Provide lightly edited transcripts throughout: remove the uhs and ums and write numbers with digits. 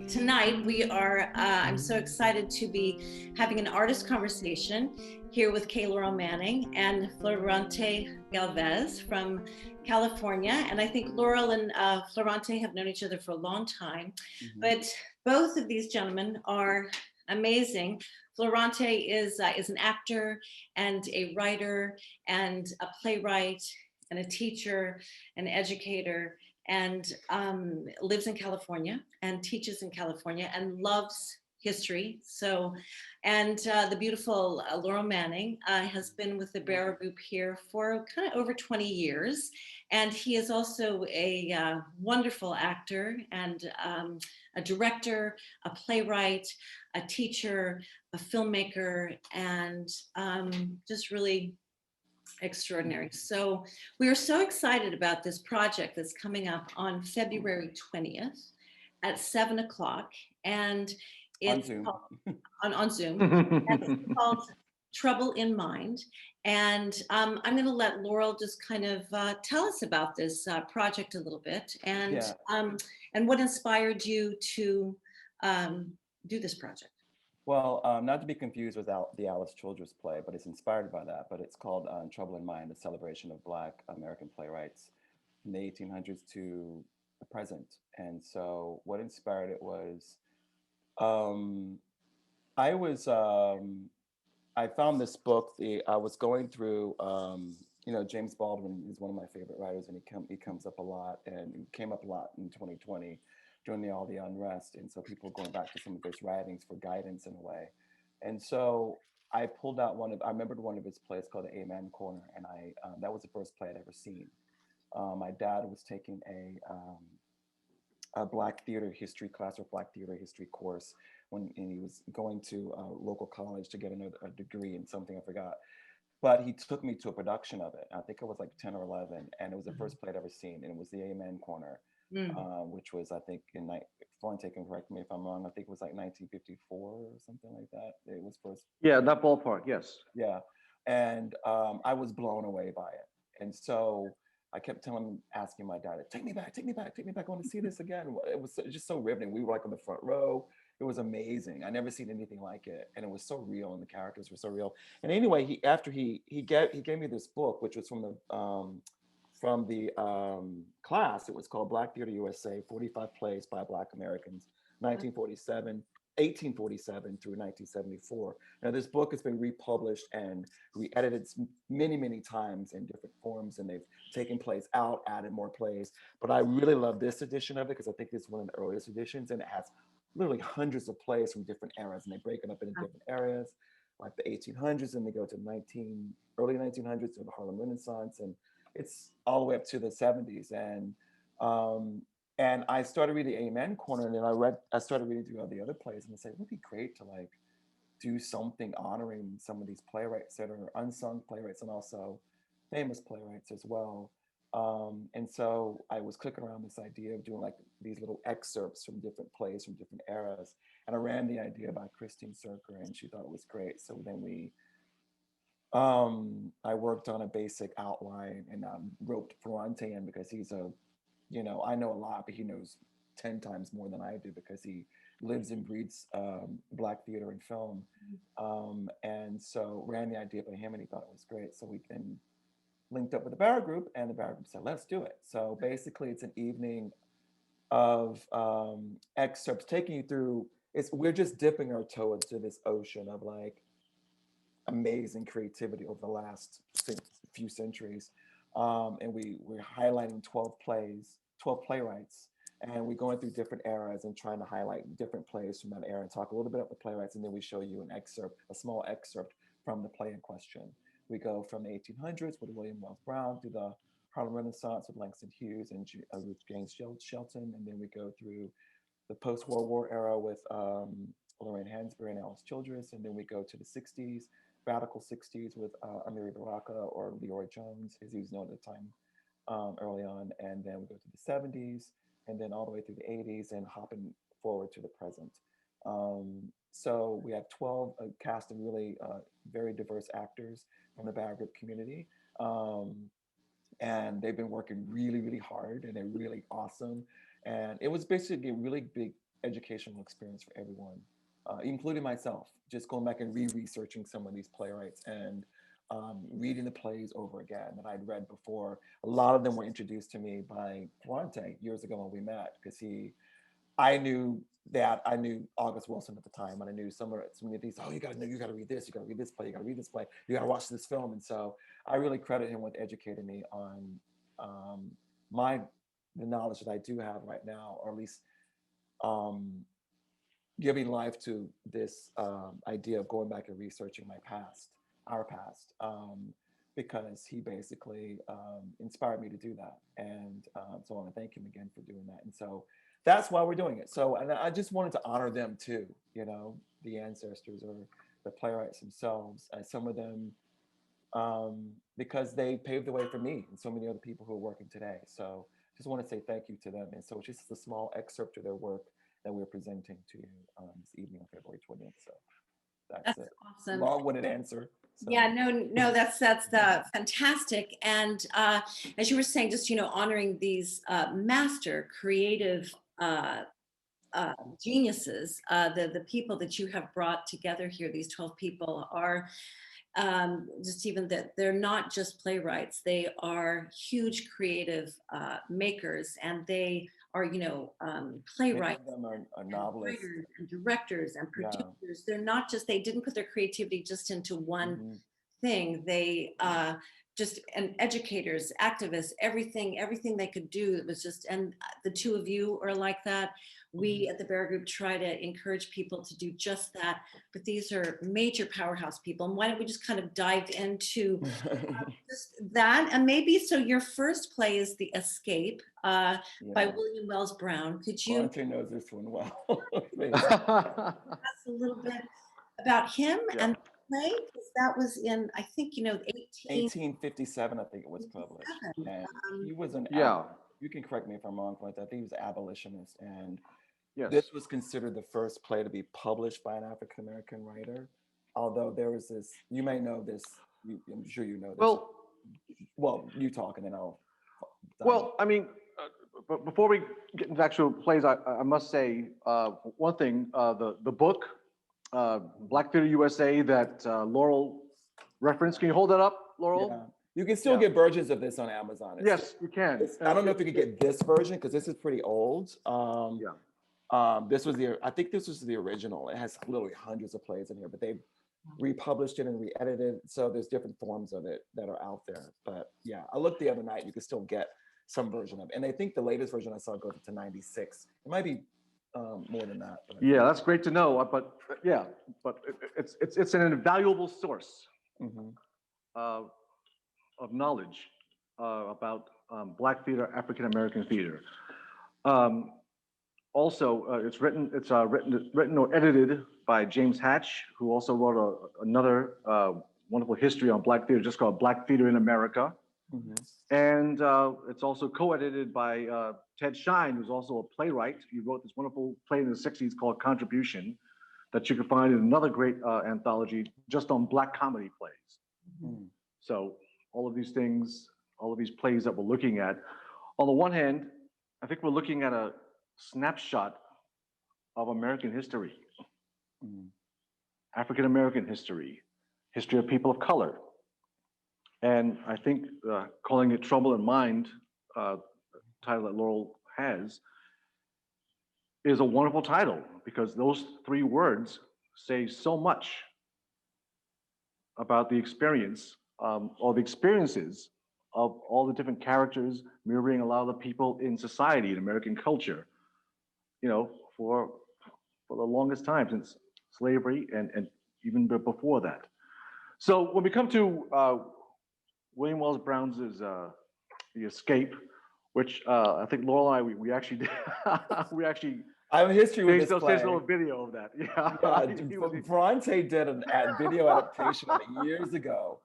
Tonight we are, I'm so excited to be having an artist conversation here with Kay Laurel Manning and Florante Galvez from California. And I think Laurel and Florante have known each other for a long time, Mhm. but both of these gentlemen are amazing. Florante is an actor and a writer and a playwright and a teacher, an educator, and lives in California and teaches in California and loves history. So, and the beautiful Laurel Manning has been with the Barrow Group here for kind of over 20 years. And he is also a wonderful actor and a director, a playwright, a teacher, a filmmaker, and just really extraordinary. So we are so excited about this project that's coming up on February 20th at 7 o'clock. And On it's Zoom. called, on Zoom. And it's called Trouble in Mind. And I'm going to let Laurel just kind of tell us about this project a little bit Yeah. and what inspired you to do this project. Well, not to be confused with the Alice Childress play, but it's inspired by that. But it's called Trouble in Mind, a celebration of Black American playwrights from the 1800s to the present. And so, what inspired it was um, I was I found this book. I was going through. James Baldwin is one of my favorite writers, and he comes up a lot, and he came up a lot in 2020 during all the unrest, and so people going back to some of his writings for guidance in a way. And so I pulled out I remembered one of his plays called the Amen Corner, and that was the first play I'd ever seen. My dad was taking a Black theater history class or Black theater history course and he was going to a local college to get a degree in something I forgot. But he took me to a production of it. I think I was like 10 or 11, and it was the first play I'd ever seen, and it was the Amen Corner, Mm. which was, I think, Florante can correct me if I'm wrong, I think it was like 1954 or something like that. It was first. Yeah, that ballpark, yes. Yeah. And I was blown away by it. And so I kept asking my dad, take me back, take me back, take me back. I want to see this again. It was just so riveting. We were like on the front row. It was amazing. I never seen anything like it. And it was so real and the characters were so real. And anyway, after he gave me this book, which was from the class. It was called Black Theater USA, 45 Plays by Black Americans, 1947 1847 through 1974. Now, this book has been republished and re-edited many, many times in different forms, and they've taken plays out, added more plays. But I really love this edition of it because I think it's one of the earliest editions, and it has literally hundreds of plays from different eras, and they break it up into different areas, like the 1800s, and they go to early 1900s to the Harlem Renaissance, and it's all the way up to the 70s. Um, and I started reading Amen Corner, and then I started reading through all the other plays, and I said, it would be great to like do something honoring some of these playwrights that are unsung playwrights and also famous playwrights as well. And so I was clicking around this idea of doing like these little excerpts from different plays from different eras. And I ran the idea by Christine Serker, and she thought it was great. So then I worked on a basic outline and roped Florante in because I know a lot, but he knows 10 times more than I do because he lives and breathes Black theater and film. And so ran the idea by him and he thought it was great. So we then linked up with the Barrow Group and the Barrow Group said, let's do it. So basically it's an evening of excerpts taking you through, we're just dipping our toe into this ocean of like amazing creativity over the last few centuries. And we're highlighting 12 plays, 12 playwrights, and we're going through different eras and trying to highlight different plays from that era and talk a little bit about the playwrights, and then we show you an excerpt, a small excerpt from the play in question. We go from the 1800s with William Wells Brown to the Harlem Renaissance with Langston Hughes and Ruth Gaines Shelton, and then we go through the post-World War era with Lorraine Hansberry and Alice Childress, and then we go to the 60s, radical 60s with Amiri Baraka or Leroy Jones, as he was known at the time early on, and then we go to the 70s, and then all the way through the 80s and hopping forward to the present. So we have 12 cast of really very diverse actors from the Barrow Group community. And they've been working really, really hard and they're really awesome. And it was basically a really big educational experience for everyone, including myself. Just going back and re-researching some of these playwrights and reading the plays over again that I'd read before. A lot of them were introduced to me by Florante years ago when we met, because I knew I knew August Wilson at the time, and I knew some of these. Oh, you got to know, you got to read this, you got to read this play, you got to read this play, you got to watch this film. And so I really credit him with educating me on my the knowledge that I do have right now, or at least giving life to this idea of going back and researching my past, our past, because he basically inspired me to do that. And so I want to thank him again for doing that. And so that's why we're doing it. So, and I just wanted to honor them too, you know, the ancestors or the playwrights themselves, and some of them, because they paved the way for me and so many other people who are working today. So just want to say thank you to them. And so it's just a small excerpt of their work that we're presenting to you this evening on February 20th. So that's it. Awesome. Long-winded answer. So. Yeah, no, that's fantastic. And as you were saying, just, you know, honoring these master creative geniuses, the people that you have brought together here, these 12 people are just even that they're not just playwrights, they are huge creative makers, and they are, you know, playwrights, many of them are novelists, writers and directors and producers. They're not just, they didn't put their creativity just into one thing. They just, and educators, activists, everything they could do. It was just, and the two of you are like that. We at the Barrow Group try to encourage people to do just that, but these are major powerhouse people. And why don't we just kind of dive into just that? And maybe, so your first play is The Escape by William Wells Brown. Could you? Florante knows this one well. That's a little bit about him and the play, because that was in, I think, you know, 1857, I think it was published. And he was an you can correct me if I'm wrong, but I think he was an abolitionist, and this was considered the first play to be published by an African American writer. Although there was this, you may know this, I'm sure you know this. Well, you talk and then I'll. Well, I mean, but before we get into actual plays, I must say one thing: the book, Black Theater USA, that Laurel referenced. Can you hold that up, Laurel? Yeah. You can still get versions of this on Amazon. Yes, you can. I don't know if you can get this version because this is pretty old. This was I think this was the original. It has literally hundreds of plays in here, but they've republished it and re-edited it. So there's different forms of it that are out there. But yeah, I looked the other night. You can still get some version of it. And I think the latest version I saw goes up to 96. It might be more than that. Yeah, that's great to know. But yeah, but it's an invaluable source of knowledge about Black theater, African American theater. Also, it's written or edited by James Hatch, who also wrote another wonderful history on Black theater, just called Black Theater in America. And it's also co-edited by Ted Shine, who's also a playwright. He wrote this wonderful play in the 60s called Contribution, that you can find in another great anthology just on Black comedy plays. So all of these things, all of these plays that we're looking at, on the one hand, I think we're looking at a snapshot of American history, African American history, history of people of color. And I think calling it Trouble in Mind, title that Laurel has, is a wonderful title, because those three words say so much about the experience or the experiences of all the different characters mirroring a lot of the people in society, in American culture, you know, for the longest time since slavery and even before that. So when we come to William Wells Brown's The Escape, which I think Laurel and I, we actually did, we actually I have a history with this play. There's a video of that. Florante did a video adaptation of it years ago.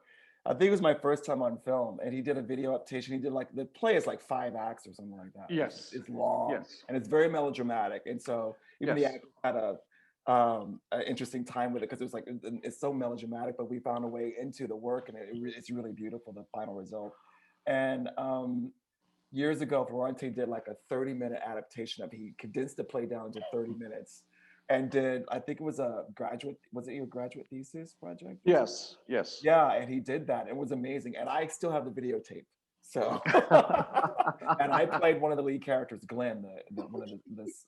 I think it was my first time on film, and he did a video adaptation. He did like, the play is like 5 acts or something like that. Yes. It's long. Yes. And it's very melodramatic. And so even the actors had an interesting time with it, because it was like, it's so melodramatic, but we found a way into the work, and it's really beautiful, the final result. And years ago, Florante did like a 30-minute adaptation of it. He condensed the play down to 30 minutes and did, I think it was was it your graduate thesis project? Yes, yes. Yeah, and he did that. It was amazing. And I still have the videotape. So, and I played one of the lead characters, Glenn, one of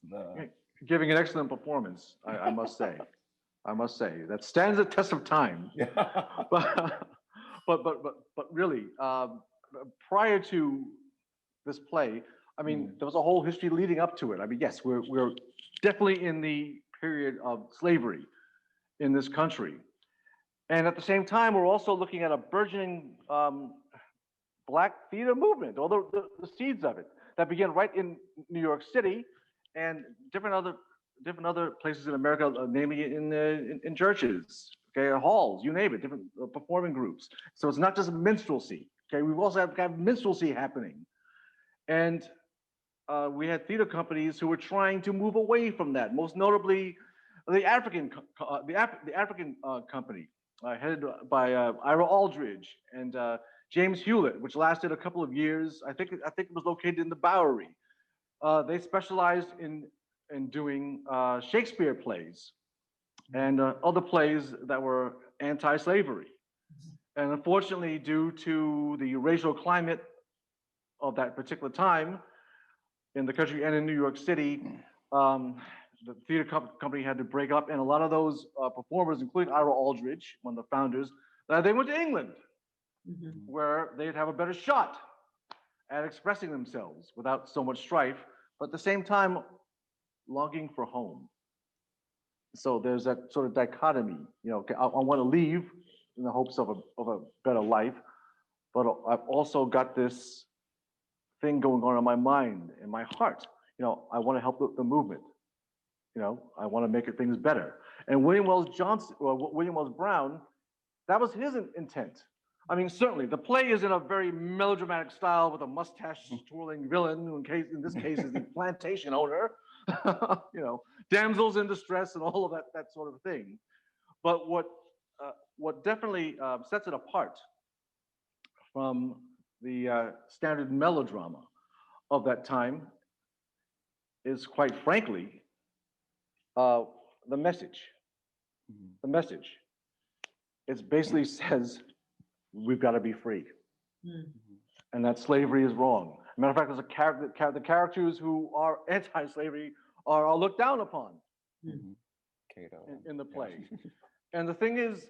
the Giving an excellent performance, I must say. I must say that stands the test of time. yeah. But really, prior to this play, I mean, there was a whole history leading up to it. I mean, yes, we're definitely in the period of slavery in this country, and at the same time, we're also looking at a burgeoning Black theater movement, or the seeds of it that began right in New York City and different other places in America, namely in churches, okay, halls, you name it, different performing groups. So it's not just minstrelsy. Okay, we've also have minstrelsy happening, and we had theater companies who were trying to move away from that. Most notably, the African company, headed by Ira Aldridge and James Hewlett, which lasted a couple of years. I think it was located in the Bowery. They specialized in doing Shakespeare plays and other plays that were anti-slavery. And unfortunately, due to the racial climate of that particular time in the country and in New York City, the theater company had to break up, and a lot of those performers, including Ira Aldridge, one of the founders, they went to England, where they'd have a better shot at expressing themselves without so much strife, but at the same time, longing for home. So there's that sort of dichotomy. You know, I want to leave in the hopes of a better life, but I've also got this thing going on in my mind and my heart. You know, I want to help the movement. You know, I want to make things better. And William Wells Brown, that was his intent. I mean, certainly the play is in a very melodramatic style with a mustache twirling villain, who in this case is the plantation owner, you know, damsels in distress and all of that sort of thing. But what definitely sets it apart from the standard melodrama of that time is, quite frankly, the message. The message. It basically says, we've got to be free, and that slavery is wrong. Matter of fact, there's the characters who are anti-slavery are looked down upon in the play. And the thing is,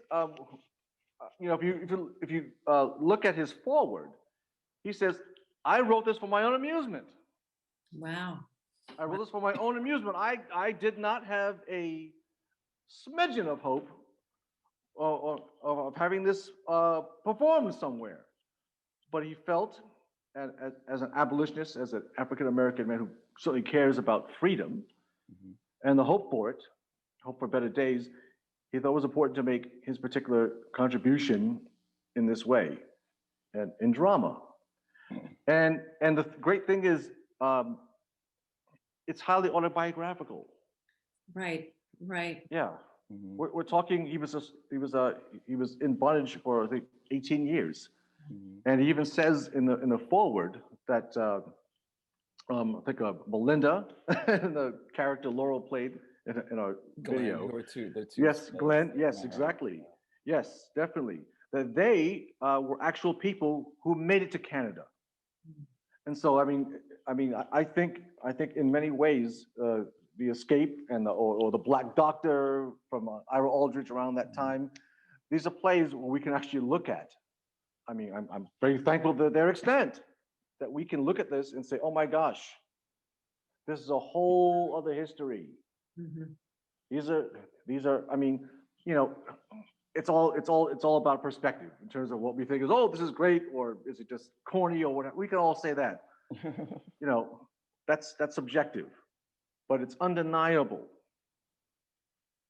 you know, if you look at his foreword, he says, "I wrote this for my own amusement." Wow. I wrote this for my own amusement. I did not have a smidgen of hope or of having this performed somewhere. But he felt, as an abolitionist, as an African-American man who certainly cares about freedom and the hope for it, hope for better days, he thought it was important to make his particular contribution in this way, and in drama. And the great thing is, it's highly autobiographical. Right. Yeah. We're talking. He was in bondage for, I think, 18 years, and he even says in the foreword that I think Melinda, the character Lorrel played in our video. Yes, Glenn. Yes, exactly. Yes, definitely. That they were actual people who made it to Canada, and so I think in many ways the Escape and the Black Doctor from Ira Aldridge around that time, these are plays where we can actually look at. I mean, I'm very thankful to their extent that we can look at this and say, oh my gosh, this is a whole other history. These are. I mean, you know, it's all about perspective in terms of what we think is, oh, this is great, or is it just corny, or whatever. We can all say that. You know, that's subjective, but it's undeniable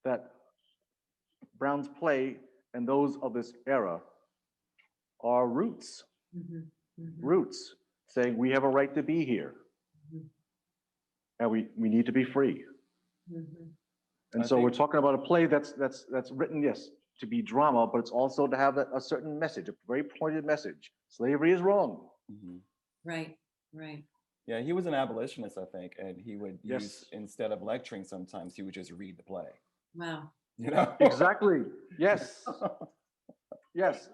that Brown's play and those of this era are roots. Roots saying we have a right to be here, and we need to be free. And so we're talking about a play that's written, yes, to be drama, but it's also to have a certain message, a very pointed message. Slavery is wrong. Right. Right. Yeah, he was an abolitionist, I think, and he would Yes. use, instead of lecturing sometimes, he would just read the play. Wow. You know? Exactly. Yes. Yes.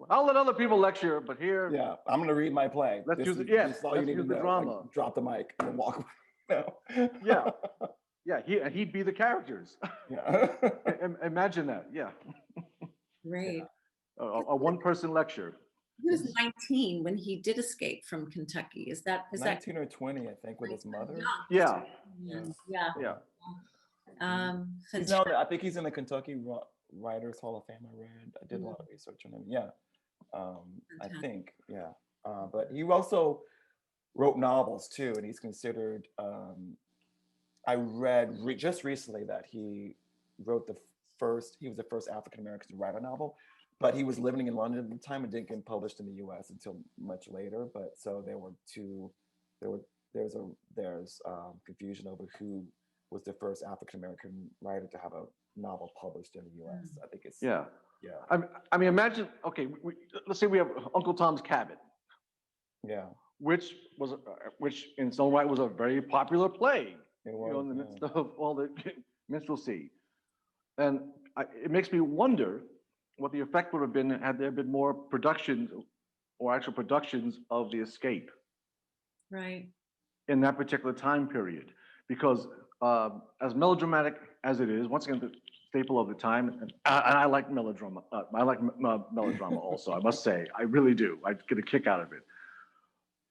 I'll let other people lecture, but here, Yeah, I'm gonna read my play. let's This use is, it. Yes, this is all you let's need to use the know. drama. Like, drop the mic and walk away. No. Yeah. Yeah, he'd be the characters. Yeah. Imagine that. Yeah. Great. A one-person lecture. He was 19 when he did escape from Kentucky. Is that 19 or 20, I think, with his mother. Yeah. Yeah. Yeah. He's now, I think he's in the Kentucky Writers Hall of Fame. I read. I did a lot of research on him. Yeah. I think. Yeah. But he also wrote novels too, and he's considered. I read just recently that he wrote he was the first African American to write a novel, but he was living in London at the time and didn't get published in the U.S. until much later. But so there's confusion over who was the first African American writer to have a novel published in the U.S. I think it's Yeah. yeah. I mean, imagine. Okay, let's say we have Uncle Tom's Cabin. Yeah. Which in its own right was a very popular play. It was, In the midst of all the minstrelsy. And it makes me wonder what the effect would have been had there been more productions or actual productions of The Escape. Right. In that particular time period. Because as melodramatic as it is, once again, the staple of the time, and I like melodrama. I like melodrama also, I must say. I really do. I get a kick out of it.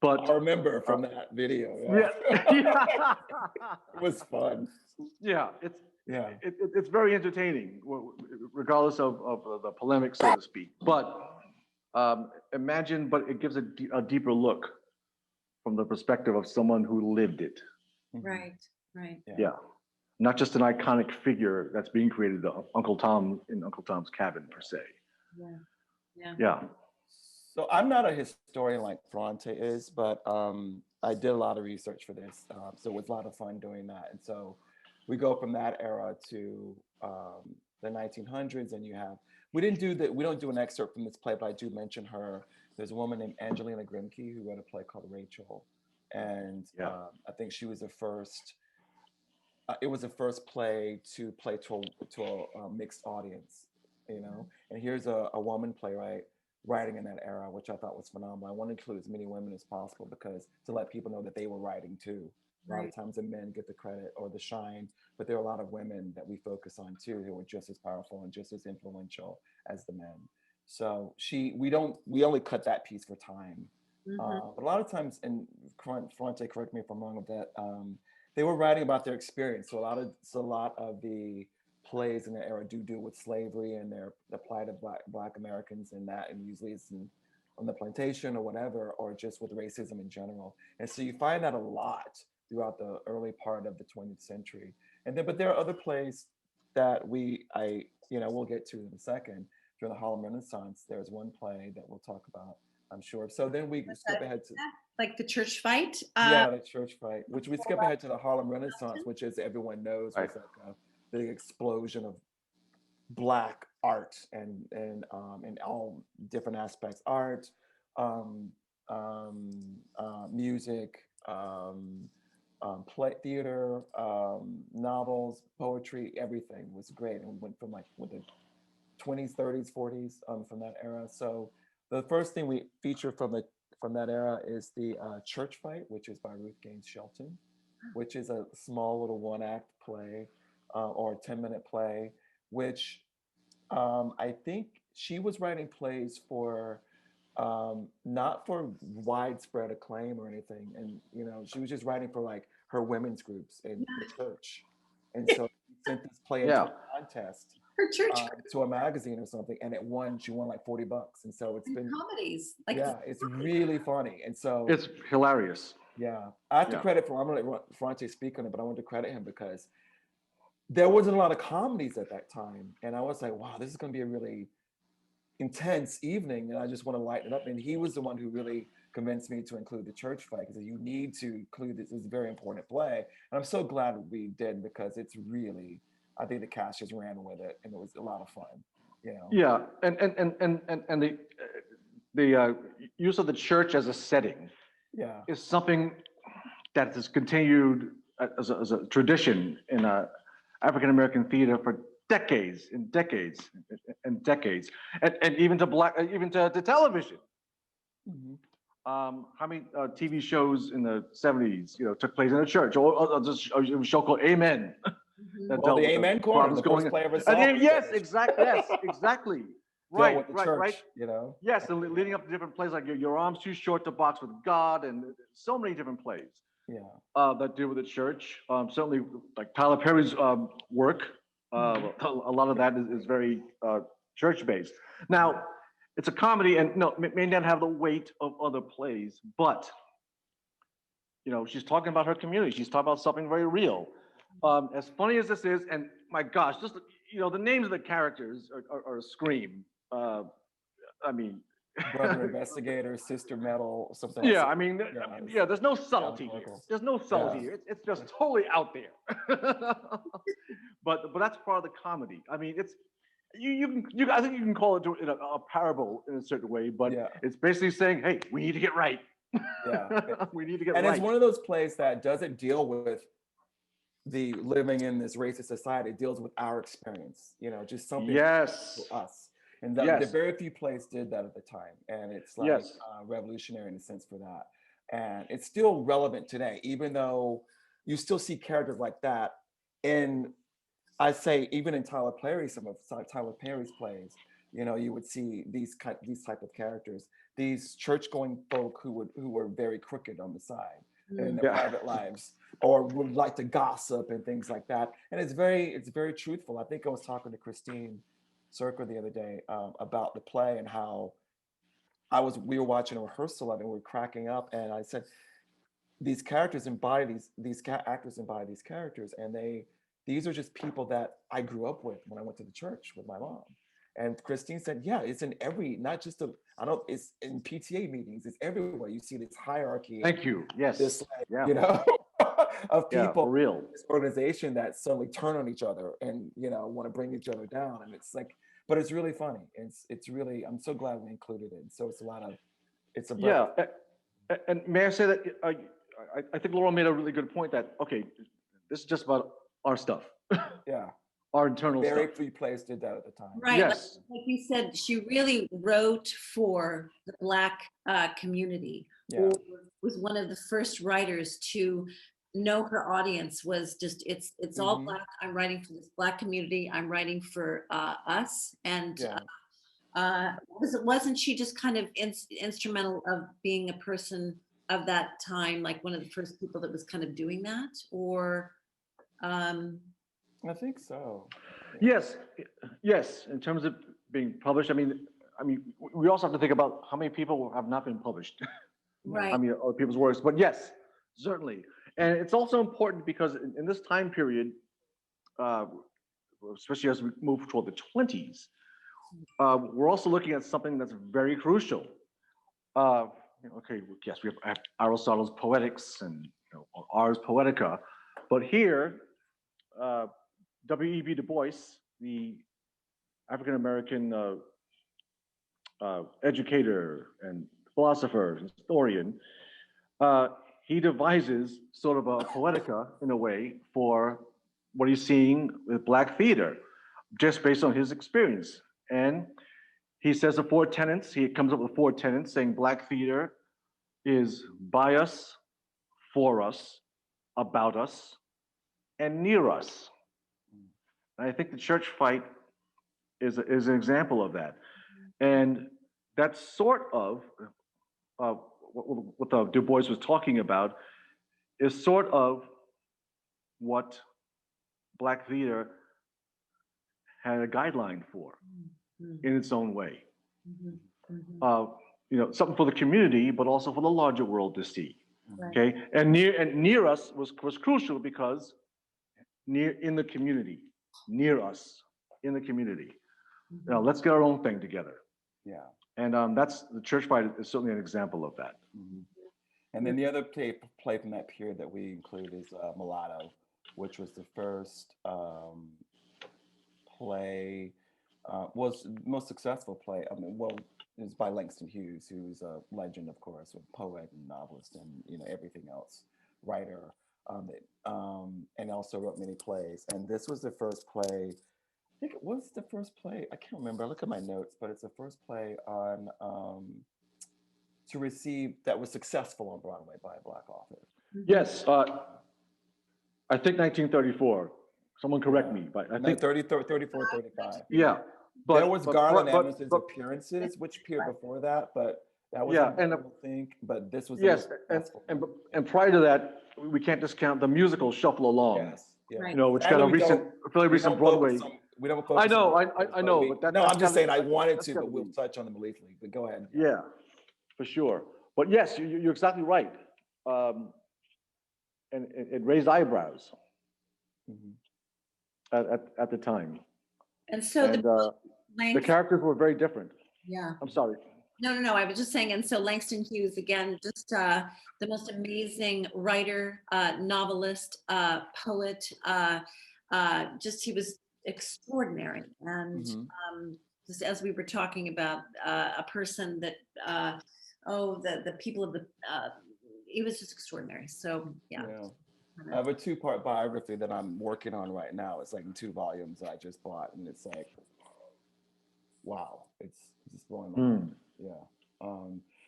But I remember from that video. Yeah. It was fun. Yeah, it's very entertaining, regardless of the polemic, so to speak. But it gives a deeper look from the perspective of someone who lived it. Right. Yeah. Not just an iconic figure that's being created, Uncle Tom in Uncle Tom's Cabin, per se. Yeah. So I'm not a historian like Florante is, but I did a lot of research for this. So it was a lot of fun doing that. And so we go from that era to the 1900s, and we don't do an excerpt from this play, but I do mention her. There's a woman named Angelina Grimke who wrote a play called Rachel. And I think she was the first, it was the first play to play to a mixed audience, and here's a woman playwright writing in that era, which I thought was phenomenal. I want to include as many women as possible because to let people know that they were writing too. A lot of times the men get the credit or the shine, but there are a lot of women that we focus on too who are just as powerful and just as influential as the men. So we only cut that piece for time. But a lot of times, and Florante, correct me if I'm wrong with that, they were writing about their experience. So a lot of the plays in the era do with slavery and the plight of Black Americans and that, and usually it's on the plantation or whatever, or just with racism in general. And so you find that a lot throughout the early part of the 20th century. But there are other plays that we'll get to in a second. During the Harlem Renaissance, there's one play that we'll talk about, I'm sure. So then we skip ahead to like the church fight. The church fight, which we skip ahead to the Harlem Renaissance, which, as everyone knows, was like a big explosion of Black art and all different aspects: art, music, play, theater, novels, poetry. Everything was great, and went from with the 20s, 30s, 40s, from that era. So the first thing we feature from that era is the Church Fight, which is by Ruth Gaines Shelton, which is a small little one-act play or a 10-minute play, which I think she was writing plays for not for widespread acclaim or anything, and she was just writing for like her women's groups in the church, and so she sent this play into a contest. Her church to a magazine or something, and she won like $40, and so it's been comedies. It's really funny, and so it's hilarious. Yeah, I have to credit I'm gonna let Florante speak on it, but I want to credit him because there wasn't a lot of comedies at that time, and I was like, wow, this is gonna be a really intense evening, and I just want to lighten it up. And he was the one who really convinced me to include the church fight because you need to include this. It's a very important play, and I'm so glad we did because it's really. I think the cast just ran with it, and it was a lot of fun. Yeah, and the use of the church as a setting Yeah. is something that has continued as a tradition in African American theater for decades and decades and decades, and even to to television. Mhm. How many TV shows in the 70s, took place in a church, or just a show called Amen Mhm. that Well, dealt the with the Amen Corner, problems the going first on. play ever And saw. yes, exactly. Yes, exactly. Dealt Right, with the right, church, right. you know. Yes, and leading up to different plays like your arms too short to box with God, and so many different plays Yeah. that deal with the church. Certainly, like Tyler Perry's work, a lot of that is very church based. Now, it's a comedy, and no, may not have the weight of other plays, but she's talking about her community. She's talking about something very real. As funny as this is, and my gosh, just the names of the characters are a scream. I mean, Brother investigator, sister metal, something like yeah, that. I mean, Yeah, there's no subtlety here. allegorical. There's no subtlety Yeah. here. It's just totally out there. but that's part of the comedy. I mean, it's I think you can call it a parable in a certain way, but Yeah. it's basically saying, hey, we need to get right. Yeah. We need to get And right. it's one of those plays that doesn't deal with the living in this racist society. It deals with our experience, just something Yes. for us. And the Yes. very few plays did that at the time. And it's like Yes. revolutionary in a sense for that. And it's still relevant today, even though you still see characters like that in, I say, even in Tyler Perry, some of Tyler Perry's plays, you would see these type of characters, these church-going folk who were very crooked on the side in their Yeah. private lives, or would like to gossip and things like that. And it's very truthful. I think I was talking to Christine Circa the other day about the play and how we were watching a rehearsal of it and we were cracking up, and I said these characters embody these actors embody these characters, and these are just people that I grew up with when I went to the church with my mom. And Christine said, yeah, it's in not just it's in PTA meetings, it's everywhere. You see this hierarchy. Thank you. Yes. This, yeah. of Yeah, people, for real. this organization that suddenly turn on each other and, want to bring each other down. And it's like, but it's really funny. It's really, I'm so glad we included it. So it's a breath. Yeah. And may I say that I think Laurel made a really good point that, okay, this is just about our stuff, Yeah. our internal Very stuff. few plays did that at the time. Right. Yes. Like you said, she really wrote for the Black community, Yeah. or was one of the first writers to know her audience was just, it's all Mhm. Black. I'm writing for this Black community. I'm writing for us. And Yeah. wasn't she just kind of instrumental of being a person of that time, like one of the first people that was kind of doing that? Or I think so. Yes. Yes. In terms of being published, I mean, we also have to think about how many people have not been published. right. I mean, other people's works, but yes, certainly. And it's also important because in this time period, especially as we move toward the 20s, we're also looking at something that's very crucial. Okay, yes, we have Aristotle's Poetics and Ars Poetica, but here, W.E.B. Du Bois, the African American educator and philosopher, historian, he devises sort of a poetica in a way for what he's seeing with Black theater, just based on his experience. And he says the four tenets, he comes up with four tenets saying Black theater is by us, for us, about us, and near us. And I think the church fight is an example of that. And that's sort of what Du Bois was talking about is sort of what Black theater had a guideline for in its own way. Something for the community, but also for the larger world to see. Right. Okay, and near us was crucial because in the community, near us in the community. Let's get our own thing together. Yeah. And that's the church fight is certainly an example of that. Mm-hmm. And then the other play from that period that we include is Mulatto, which was the first play, was the most successful play. I mean, well, is by Langston Hughes, who's a legend, of course, a poet and novelist and everything else, writer, and also wrote many plays. And this was the first play. I think it was the first play. I can't remember. I look at my notes, but it's the first play on to receive that was successful on Broadway by a Black author. Yes, I think 1934. Someone correct me, but I No, think 34, 35. yeah. There was Garland but- Evans's but- appearances, which appeared before that, but that was Yeah, on and Broadway, I think. But this was the yes, most successful one. and prior to that, we can't discount the musical Shuffle Along. Yes, yeah. Right. You know, which Sadly, got a fairly we recent don't focus Broadway. we don't I focus know, on I know, but no, I'm just gotta- saying I wanted that's to, gotta but we'll be- touch on them briefly. But go ahead. Yeah, for sure. But yes, you're exactly right. And it raised eyebrows Mhm. at the time. And so And the Langston, characters were very different. yeah. I'm sorry. No. I was just saying, and so Langston Hughes, again, just the most amazing writer, novelist, poet. Just he was extraordinary, and Mhm. just as we were talking about, a person that the people of the he was just extraordinary. So yeah. I have a 2-part biography that I'm working on right now. It's like in 2 volumes I just bought, and it's like, wow, it's just blowing my mind. Yeah.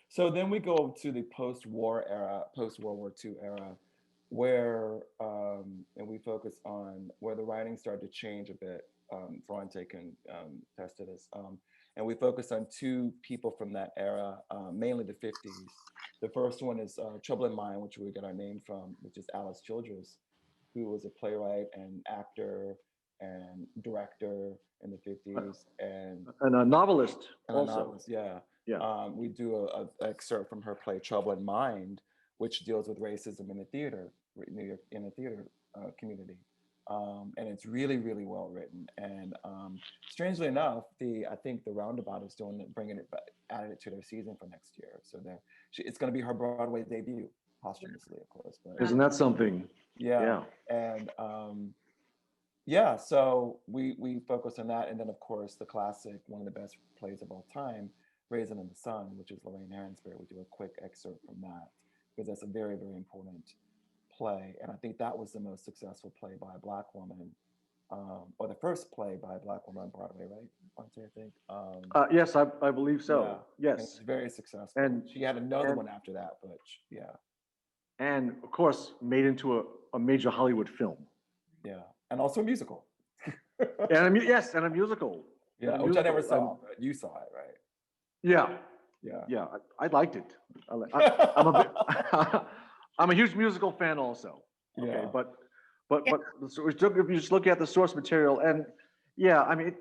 So then we go to the post-war era, post-World War II era, where and we focus on where the writing started to change a bit. Florante can attest to this. And we focus on 2 people from that era, mainly the 50s. The first one is Trouble in Mind, which we get our name from, which is Alice Childress, who was a playwright and actor and director in the 50s, and a novelist a also. novelist, yeah. Yeah. We do an excerpt from her play Trouble in Mind, which deals with racism in the theater, in the theater community. And it's really, really well written. And strangely enough, I think the Roundabout is bringing it back, added it to their season for next year. So it's going to be her Broadway debut, posthumously, of course. But Isn't that something? yeah. And yeah, so we focus on that. And then, of course, the classic, one of the best plays of all time, Raisin in the Sun, which is Lorraine Hansberry. We do a quick excerpt from that because that's a very, very important play. And I think that was the most successful play by a Black woman, or the first play by a Black woman on Broadway, right? I think. Yes, I believe so. Yeah, and Yes. it's very successful. And she had another one after that, but yeah. And of course, made into a major Hollywood film. Yeah, and also a musical. Yes, and a musical. Yeah, And a which I never musical. saw, but you saw it, right? Yeah, Yeah. I liked it. I'm a bit, I'm a huge musical fan also. Okay, Yeah. but so if you just look at the source material, and yeah, I mean,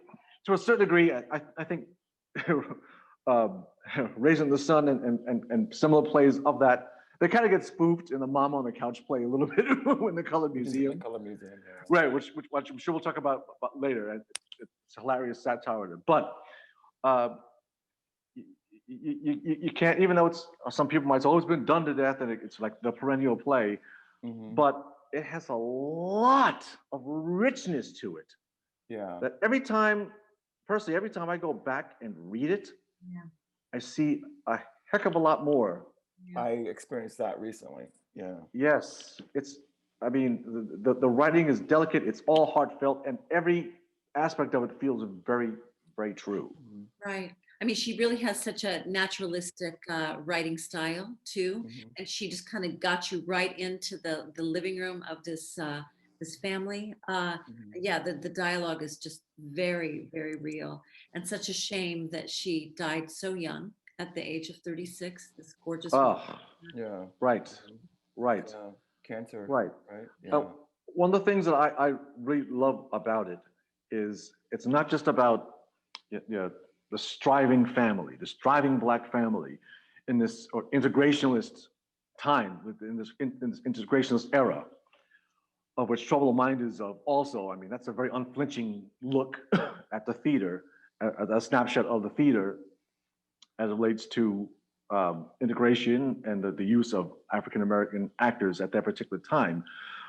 to a certain degree, I think Raising the Sun and similar plays of that, they kind of get spoofed in the Mama on the Couch play a little bit in the Color Museum. The Color Museum, yeah. Right, which I'm sure we'll talk about later. And it's hilarious satire, but you can't, even though it's, some people might say, oh, it's been done to death, and it's like the perennial play, but it has a lot of richness to it. Yeah. That personally, every time I go back and read it, I see a heck of a lot more. I experienced that recently. Yeah. Yes, I mean, the writing is delicate, it's all heartfelt, and every aspect of it feels very, very true. Right. I mean, she really has such a naturalistic writing style too, and she just kind of got you right into the living room of this family. Yeah, the dialogue is just very, very real, and such a shame that she died so young at the age of 36. This gorgeous. Oh, yeah. Right. Yeah. Cancer. Right. Yeah. One of the things that I really love about it is it's not just about the striving family, the striving Black family in this integrationist time, in this integrationist era, of which Trouble in Mind is also. I mean, that's a very unflinching look at the theater, a snapshot of the theater as it relates to integration and the use of African-American actors at that particular time.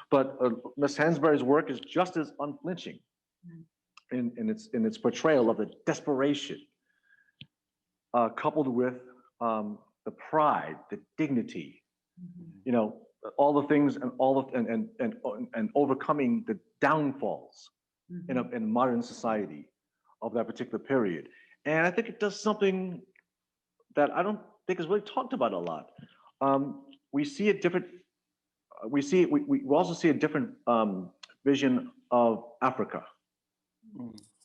But Miss Hansberry's work is just as unflinching in its portrayal of the desperation coupled with the pride, the dignity, you know, all the things and all of and overcoming the downfalls in modern society of that particular period. And I think it does something that I don't think is really talked about a lot. We see a different, we also see a different vision of Africa,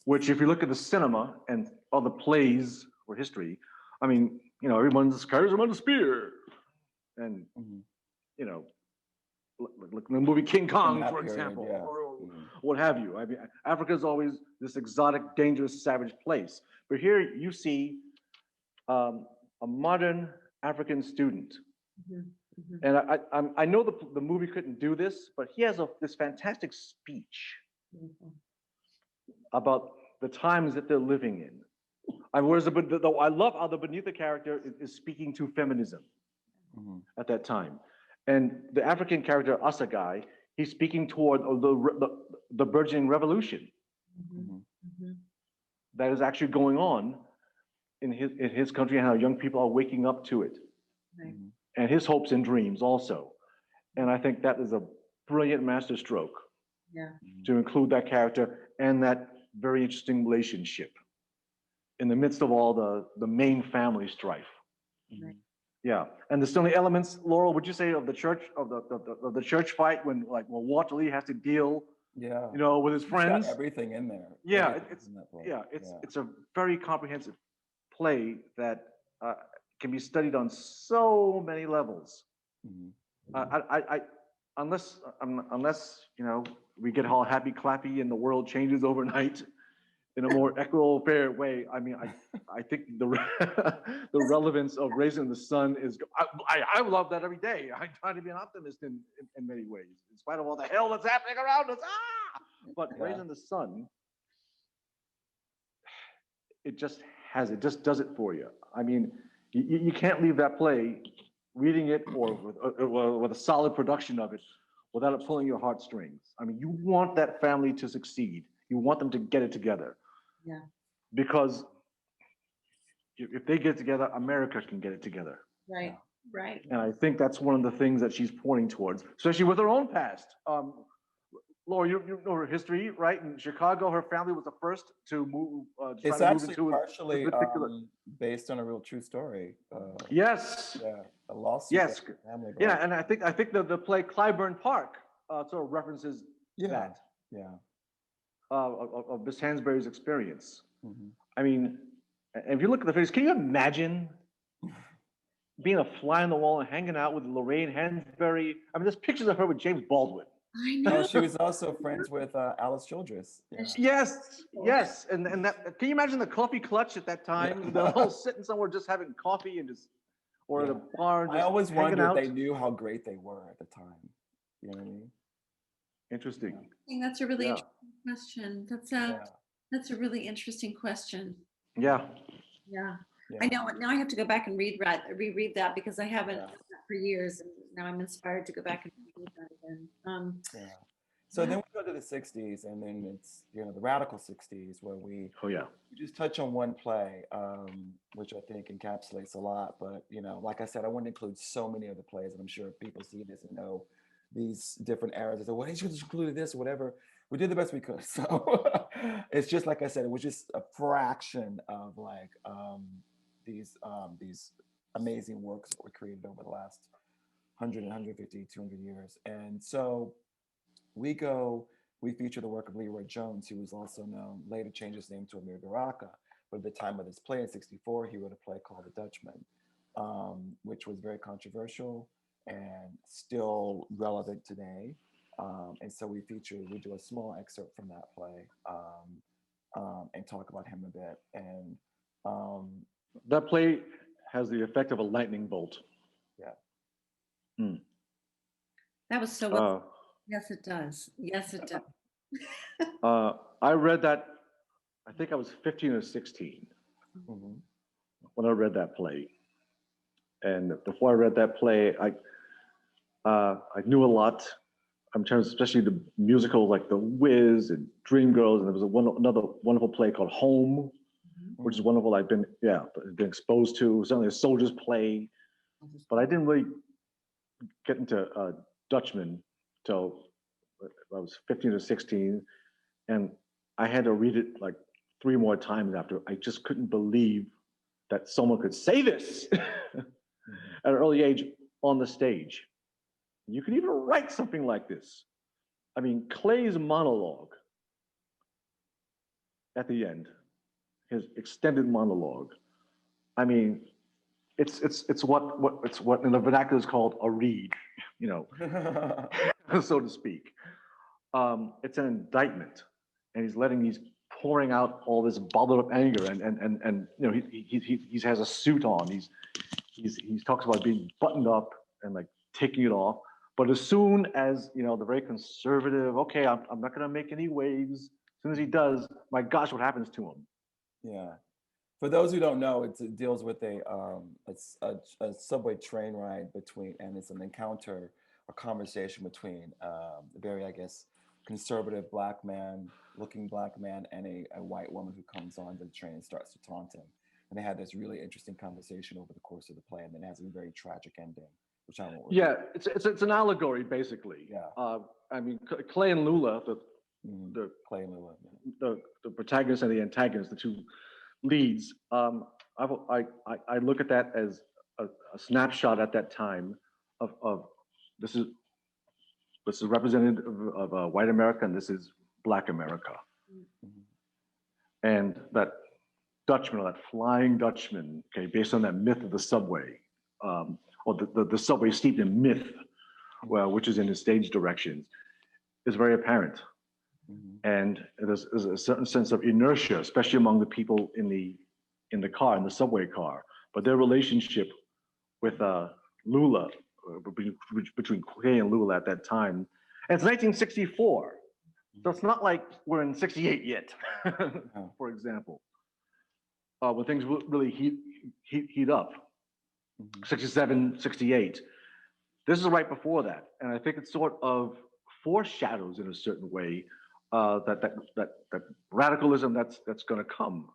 which if you look at the cinema and other plays or history, I mean, you know, everyone carries around a spear. And, you know, like the movie King Kong, for example, or what have you. I mean, Africa is always this exotic, dangerous, savage place. But here you see a modern African student. And I know the movie couldn't do this, but he has this fantastic speech about the times that they're living in. I love how the Benita character is speaking to feminism at that time. And the African character, Asagai, he's speaking toward the burgeoning revolution that is actually going on in his country and how young people are waking up to it. And his hopes and dreams also. And I think that is a brilliant masterstroke to include that character and that very interesting relationship in the midst of all the main family strife. Yeah, and there's so many elements, Laurel, would you say of the church, of the church fight when Walter Lee has to deal, you know, with his friends? Got everything in there. Yeah, it's a very comprehensive play that can be studied on so many levels. Unless you know, we get all happy clappy and the world changes overnight in a more equitable, fair way. I mean, I think the relevance of Raising the Sun is. I love that every day. I try to be an optimist in many ways, in spite of all the hell that's happening around us. But Raising the Sun, it just does it for you. I mean, you can't leave that play, reading it or with a solid production of it, without it pulling your heartstrings. I mean, you want that family to succeed. You want them to get it together. Yeah. Because if they get it together, America can get it together. Right. Right. And I think that's one of the things that she's pointing towards, especially with her own past. Laura, you know her history, right? In Chicago, her family was the first to move. It's actually partially based on a real true story. Yes. Yeah, a lawsuit. Yes. Yeah, and I think the play Clyburn Park sort of references that. Yeah. Of Miss Hansberry's experience. I mean, if you look at the face, can you imagine being a fly on the wall and hanging out with Lorraine Hansberry? I mean, there's pictures of her with James Baldwin. I know. She was also friends with Alice Childress. Yeah. Yes, and that. Can you imagine the coffee clutch at that time? They're all sitting somewhere just having coffee and just, or at a bar. Just I always wondered out. if they knew how great they were at the time. You know what I mean? Interesting. I think that's a really interesting question. That's a really interesting question. Yeah. I know. Now I have to go back and reread that because I haven't done that for years, and now I'm inspired to go back and read that again. So then we go to the 60s, and then it's, you know, the radical 60s where we just touch on one play, which I think encapsulates a lot. But, you know, like I said, I wouldn't include so many of the plays, and I'm sure people see this and know these different eras. They say, well, you should have included this or whatever. We did the best we could. So it's just, like I said, it was just a fraction of like these amazing works that were created over the last 100, 150, 200 years. And so we feature the work of Leroy Jones, who was also known, later changed his name to Amir Baraka. But at the time of this play in 64, he wrote a play called The Dutchman, which was very controversial and still relevant today. And so we do a small excerpt from that play and talk about him a bit. And that play has the effect of a lightning bolt. Yeah. That was so well. Yes, it does. Yes, it does. I read that, I think I was 15 or 16 when I read that play. And before I read that play, I knew a lot. I'm trying, especially the musicals like The Wiz and Dreamgirls, and there was another wonderful play called Home which is wonderful. I've been exposed to certainly a soldier's play, but I didn't really get into Dutchman till I was 15 or 16, and I had to read it like 3 more times after. I just couldn't believe that someone could say this at an early age on the stage. You could even write something like this. I mean, Clay's monologue at the end, his extended monologue. I mean, it's what in the vernacular is called a read, you know, so to speak. It's an indictment, and he's pouring out all this bottled up anger, and you know he has a suit on. He talks about being buttoned up and like taking it off. But as soon as, you know, the very conservative, okay, I'm not going to make any waves. As soon as he does, my gosh, what happens to him? Yeah. For those who don't know, it deals with a subway train ride and it's an encounter, a conversation between a very, I guess, conservative looking black man and a white woman who comes on the train and starts to taunt him. And they had this really interesting conversation over the course of the play, and then it has a very tragic ending, which I won't. Yeah, it's an allegory basically. Yeah. I mean, Clay and Lula, Clay and Lula, the protagonist and the antagonist, the two leads. I look at that as a snapshot at that time of this is representative of white America, and this is Black America. And that Dutchman, or that Flying Dutchman, okay, based on that myth of the subway, or the subway steeped in myth, well, which is in the stage directions, is very apparent. And there's a certain sense of inertia, especially among the people in the subway car. But their relationship with Lula, between Clay and Lula at that time, and it's 1964, so it's not like we're in '68 yet, for example, when things really heat up. 67, 68. This is right before that, and I think it sort of foreshadows in a certain way that radicalism that's going to come,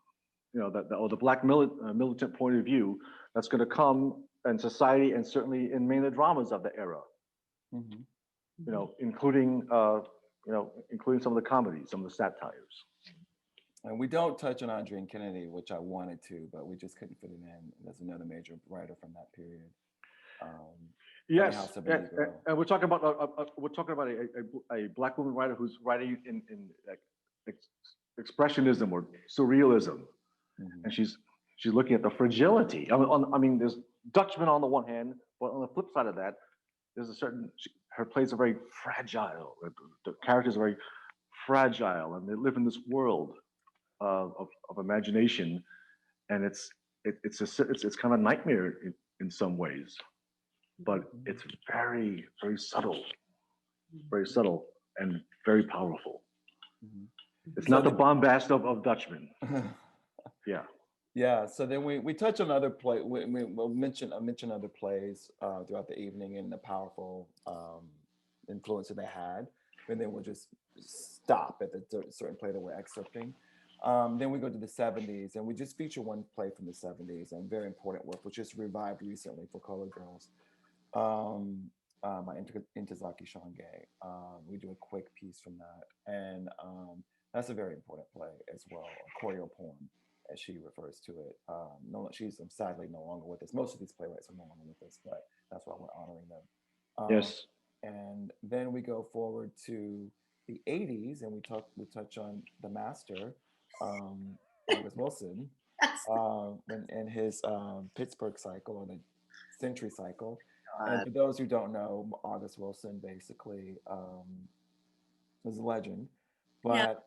you know, or the Black militant point of view that's going to come in society, and certainly in many of the dramas of the era. You know, including some of the comedies, some of the satires. And we don't touch on Andre and Kennedy, which I wanted to, but we just couldn't fit it in. There's another major writer from that period. Yes, and we're talking about a Black woman writer who's writing in expressionism or surrealism, and she's looking at the fragility. I mean, there's Dutchman on the one hand, but on the flip side of that, there's her plays are very fragile. The characters are very fragile, and they live in this world of imagination, and it's kind of a nightmare in some ways, but it's very, very subtle and very powerful. It's not the bombast of Dutchman. Yeah. Yeah. So then we touch on other we'll mention other plays throughout the evening and the powerful influence that they had, and then we'll just stop at the certain play that we're excerpting. Then we go to the 70s, and we just feature one play from the 70s, and very important work, which just revived recently for Colored Girls, by Ntozake Shange. We do a quick piece from that, and that's a very important play as well, a choreo poem, as she refers to it. She's sadly no longer with us. Most of these playwrights are no longer with us, but that's why we're honoring them. Yes. And then we go forward to the 80s, and we touch on the master, August Wilson, and his Pittsburgh cycle, or the Century cycle. And for those who don't know, August Wilson basically was a legend, but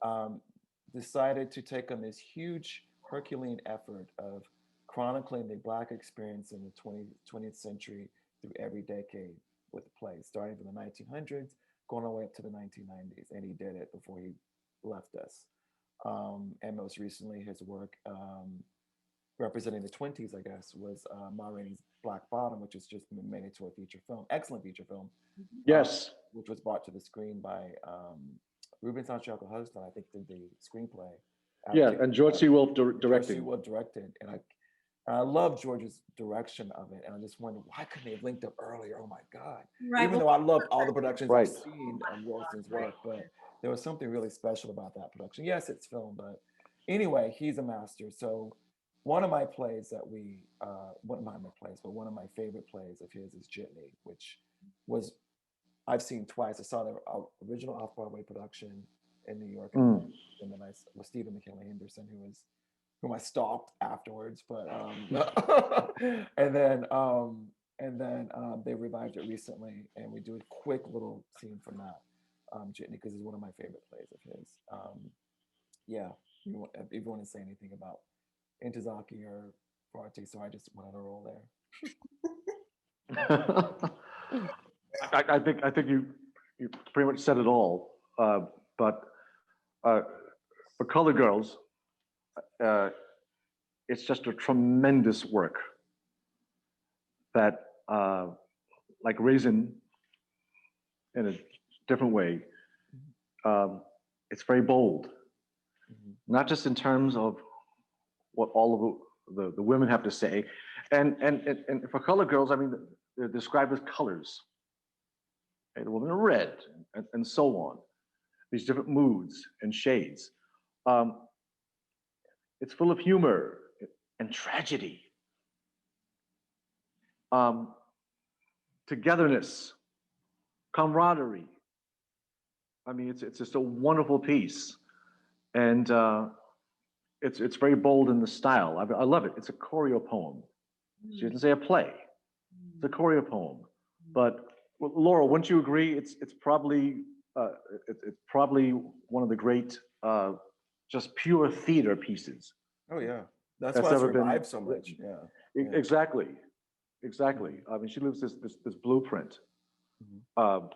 decided to take on this huge Herculean effort of chronicling the Black experience in the 20th century through every decade with the play, starting from the 1900s, going all the way up to the 1990s. And he did it before he left us. And most recently, his work representing the 20s, I guess, was Ma Rainey's Black Bottom, which has just been made into a feature film, excellent feature film. Yes. Which was brought to the screen by Ruben Santiago Huston, I think, did the screenplay. Yeah, and George C. Wolfe George C. directing. Wolfe directed, and I love George's direction of it, and I just wonder why couldn't they have linked up earlier? Oh my God! Right. Even though I love all the productions Right. I've seen of Wilson's work, but there was something really special about that production. Yes, it's film, but anyway, he's a master. So one of my plays that one of my favorite plays of his is Jitney, which was I've seen twice. I saw the original off-Broadway production in New York, and then I with Stephen McKinley Henderson, whom I stalked afterwards, but and then they revived it recently, and we do a quick little scene from that Jitney, because it's one of my favorite plays of his. Yeah, if you want to say anything about Intozaki or Florante, so I just went on a roll there. I think you pretty much said it all. But for Color Girls, it's just a tremendous work that, like Raisin, in a different way, it's very bold, not just in terms of what all of the women have to say, and for Color Girls, I mean, they're described as colors. Okay, the women are red, and so on. These different moods and shades. It's full of humor and tragedy, togetherness, camaraderie. I mean, it's just a wonderful piece, and it's very bold in the style. I love it. It's a choreo poem. She didn't say a play. It's a choreo poem. But Laurel, wouldn't you agree? It's probably one of the great just pure theater pieces. Oh yeah, that's why it's survived so much. Yeah, exactly. I mean, she leaves this blueprint for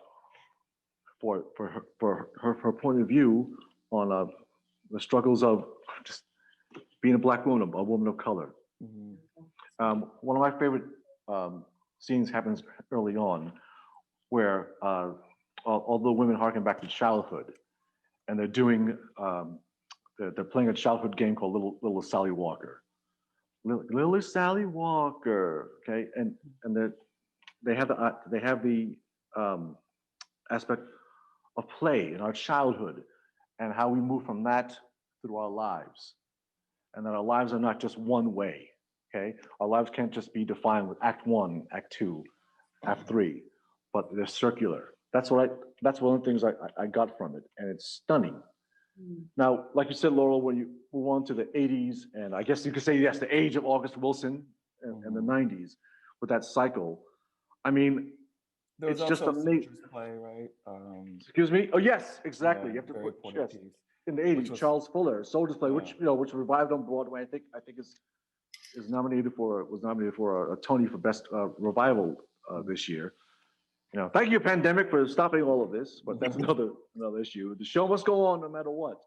her point of view on the struggles of just being a Black woman, a woman of color. One of my favorite scenes happens early on, where all the women harken back to childhood, and they're doing they're playing a childhood game called Little Sally Walker. Little Sally Walker, okay, and they have the aspect of play in our childhood and how we move from that through our lives, and that our lives are not just one way. Okay, our lives can't just be defined with Act 1, Act 2, Act 3, but they're circular. That's one of the things I got from it, and it's stunning. Now, like you said, Laurel, when you move on to the 80s, and I guess you could say, yes, the age of August Wilson and the 90s, with that cycle, I mean, it's just amazing. Play, right? Excuse me? Oh, yes, exactly. Yeah, you have to put, yes. In the 80s, Charles Fuller, Soldier's Play, which revived on Broadway. I think was nominated for a Tony for Best Revival this year. Thank you, pandemic, for stopping all of this, but that's another issue. The show must go on no matter what.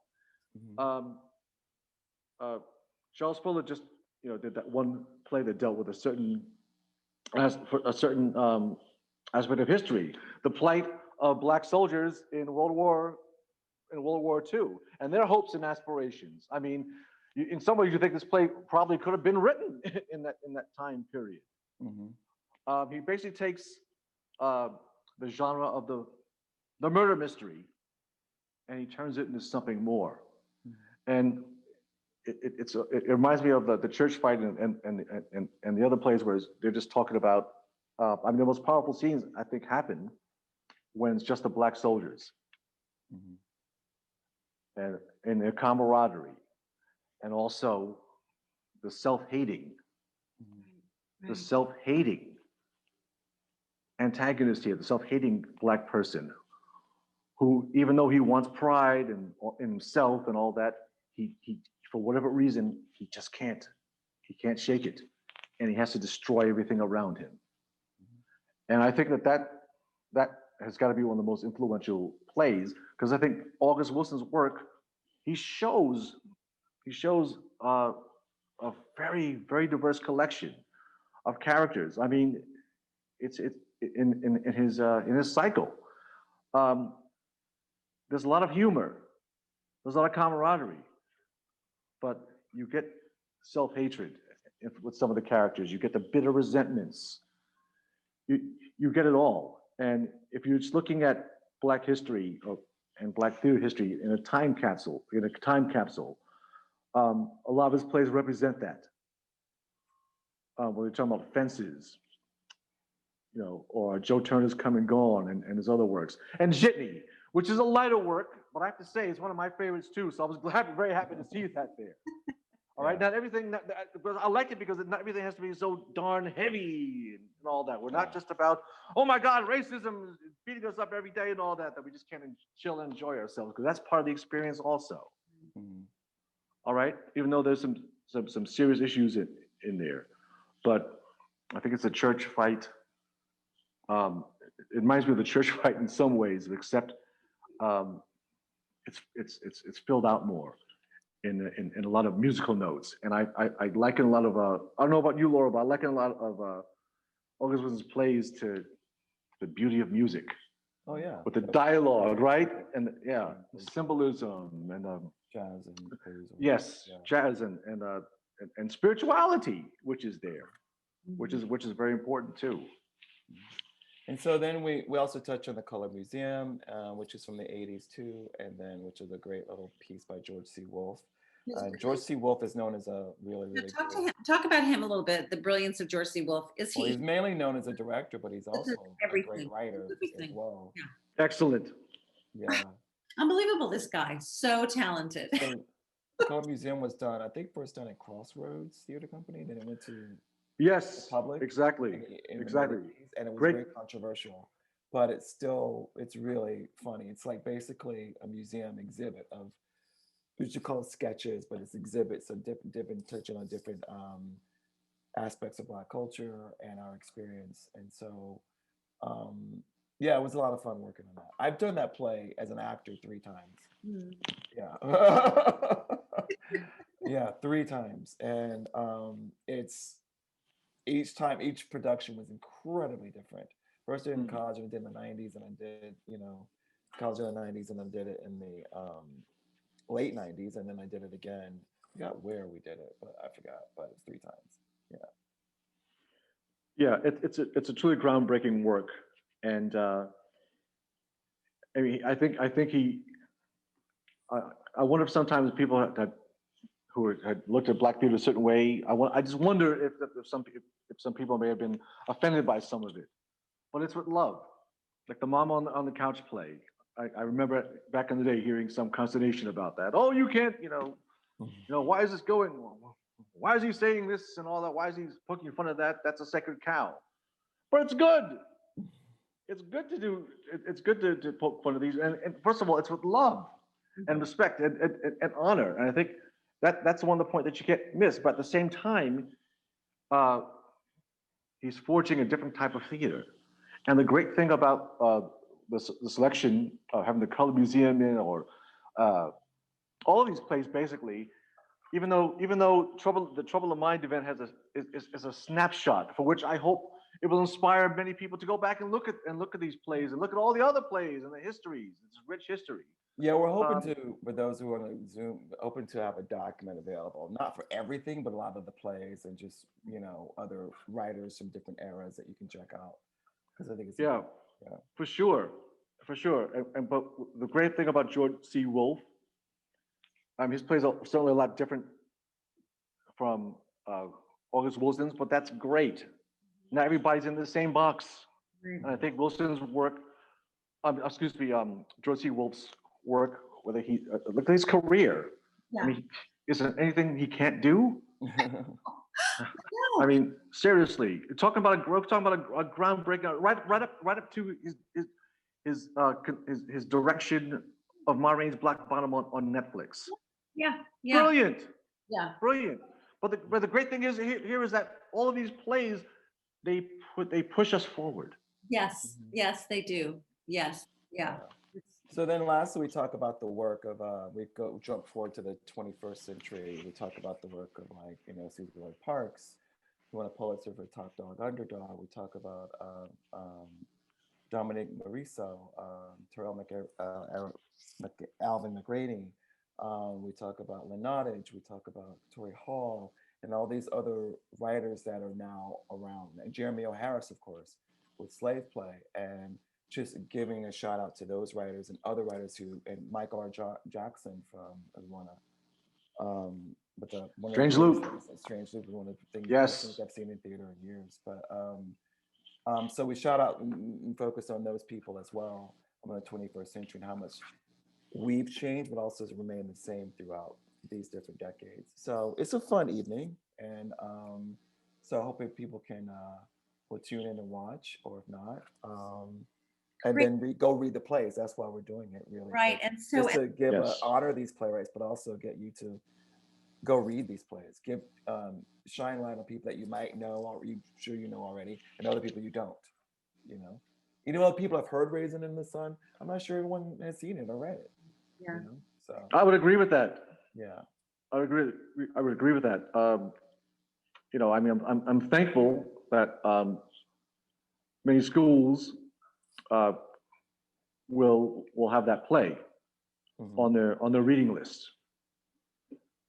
Charles Fuller just did that one play that dealt with a certain aspect of history, the plight of Black soldiers in World War II, and their hopes and aspirations. I mean, in some ways, you think this play probably could have been written in that time period. He basically takes the genre of the murder mystery, and he turns it into something more. And it reminds me of the church fight and the other plays where they're just talking about. I mean, the most powerful scenes I think happen when it's just the Black soldiers and their camaraderie, and also the self-hating, the self-hating antagonist here, the self-hating Black person, who, even though he wants pride and in himself and all that, he for whatever reason he just can't shake it, and he has to destroy everything around him. And I think that has got to be one of the most influential plays, because I think August Wilson's work, he shows a very, very diverse collection of characters. I mean, it's in his cycle. There's a lot of humor. There's a lot of camaraderie. but you get self-hatred with some of the characters. You get the bitter resentments. You get it all. And if you're just looking at Black history and Black theater history in a time capsule, a lot of his plays represent that. When we're talking about Fences, or Joe Turner's Come and Gone and his other works. And Jitney, which is a lighter work, but I have to say it's one of my favorites too. So I was very happy to see that there. All right, not everything, but I like it because not everything has to be so darn heavy and all that. We're not just about, oh my God, racism is beating us up every day and all that we just can't chill and enjoy ourselves, because that's part of the experience also. Mhm. All right, even though there's some serious issues in there, but I think it's a church fight. It reminds me of the church fight in some ways, except it's filled out more in a lot of musical notes, and I liken a lot of I don't know about you, Laura, but I liken a lot of August Wilson's plays to the beauty of music. Oh yeah. With the dialogue, right? And the symbolism and Jazz and blues. yes, jazz and spirituality, which is there, which is very important too. And so then we also touch on the Color Museum, which is from the 80s too, and then which is a great little piece by George C. Wolfe. George C. Wolfe is known as a really Talk about him a little bit. The brilliance of George C. Wolfe. Well, he's mainly known as a director, but he's also a great writer as well. Yeah. Excellent. Yeah. Unbelievable, this guy. So talented. So the Color Museum was done, I think, first done at Crossroads Theater Company. Then it went to Yes, public. Exactly. Exactly. And it was Great. very controversial, but it's really funny. It's like basically a museum exhibit of, we should call it sketches, but it's exhibits of different touching on different aspects of Black culture and our experience. And so, yeah, it was a lot of fun working on that. I've done that play as an actor 3 times. Mm. Yeah. Yeah, 3 times. And it's each production was incredibly different. First I did in college, and I did in the 90s, and I did, college in the 90s, and then did it in the late 90s, and then I did it again. I forgot where we did it, but I forgot, but it's 3 times. Yeah, it's a truly groundbreaking work, and I mean, I think he. I wonder if sometimes people who had looked at Black theater a certain way. I just wonder if some people may have been offended by some of it, but it's with love, like the Mama on the Couch play. I remember back in the day hearing some consternation about that. Oh, you can't, why is this going? Why is he saying this and all that? Why is he poking fun of that? That's a sacred cow. But it's good. It's good to do. It's good to poke fun of these. And first of all, it's with love and respect and honor. And I think that's one of the points that you can't miss. But at the same time, he's forging a different type of theater. And the great thing about the selection of having the Color Museum in, or all of these plays, basically, even though the Trouble of Mind event is a snapshot for which I hope it will inspire many people to go back and look at these plays and look at all the other plays and the histories. It's rich history. Yeah, we're hoping to, for those who are on Zoom, open to have a document available, not for everything, but a lot of the plays and just, other writers from different eras that you can check out. Because I think it's for sure. But the great thing about George C. Wolfe, his plays are certainly a lot different from August Wilson's, but that's great. Not everybody's in the same box. And I think Wilson's work, George C. Wolfe's work, whether look at his career. Yeah. I mean, is there anything he can't do? No. I mean, seriously, talking about a groundbreaking, right up to his direction of Ma Rainey's Black Bottom on Netflix. Yeah. Brilliant. Yeah. Brilliant. But the great thing is here is that all of these plays, they push us forward. Yes. Yes, they do. Yes. Yeah. So then lastly, we talk about the work of, we jump forward to the 21st century. We talk about the work of Cecil Lloyd Parks, who won a Pulitzer for Top Dog Underdog. We talk about Dominic Morisseau, Alvin McGrady, We talk about Lynn Nottage, we talk about Tori Hall, and all these other writers that are now around. And Jeremy O. Harris, of course, with Slave Play, and just giving a shout out to those writers and other writers who, and Mike R. Jackson from Atlanta. But one of Strange the Loop. Strange Loop is one of the things Yes. I think I've seen in theater in years. But so we shout out and focus on those people as well on the 21st century and how much we've changed, but also remained the same throughout these different decades. So it's a fun evening, and so I hope if people can will tune in and watch, or if not, and Great. then go read the plays. That's why we're doing it, really. Right, Like, and so just to give Yes. honor these playwrights, but also get you to go read these plays. Give shine light on people that you might know, or you sure you know already, and other people you don't. You know, even though people have heard "Raisin in the Sun," I'm not sure everyone has seen it or read it. yeah. You know, so I would agree with that. yeah. I would agree. I would agree with that. You know, I mean, I'm thankful that many schools will have that play Mhm. on their reading list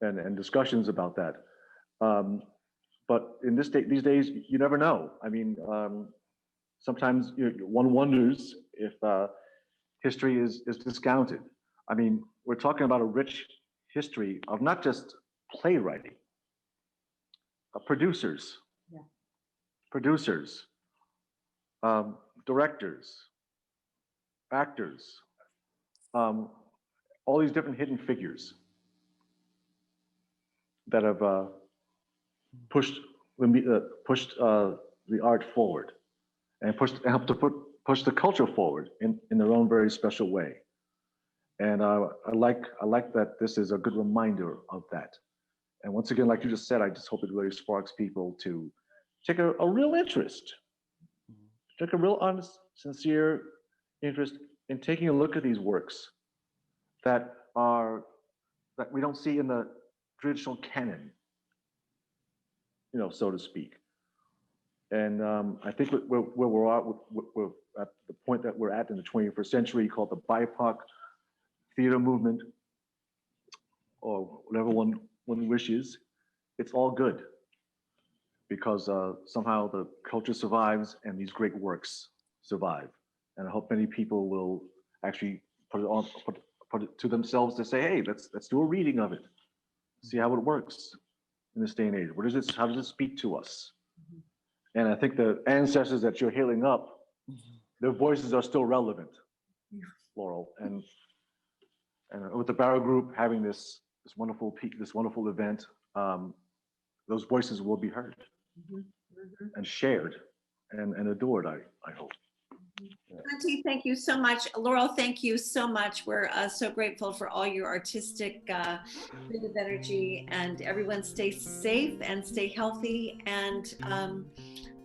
and discussions about that. But in these days, you never know. I mean, sometimes one wonders if history is discounted. I mean, we're talking about a rich history of not just playwriting, producers, Yeah. producers, directors, actors, all these different hidden figures that have pushed the art forward and helped to push the culture forward in their own very special way. And I like that this is a good reminder of that. And once again, like you just said, I just hope it really sparks people to take a real interest, take a real honest, sincere interest in taking a look at these works that we don't see in the traditional canon, so to speak. And I think where we're at the point that we're at in the 21st century, called the BIPOC theater movement, or whatever one wishes, it's all good, because somehow the culture survives and these great works survive. And I hope many people will actually put it to themselves to say, hey, let's do a reading of it, see how it works in this day and age. How does it speak to us? And I think the ancestors that you're hailing up, their voices are still relevant, Laurel. And with the Barrow group having this wonderful event, those voices will be heard and shared and adored, I hope. Auntie, thank you so much. Laurel, thank you so much. We're so grateful for all your artistic creative energy, and everyone stay safe and stay healthy, and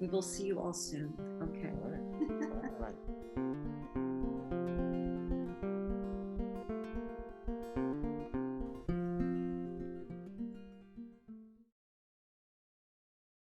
we will see you all soon. Okay.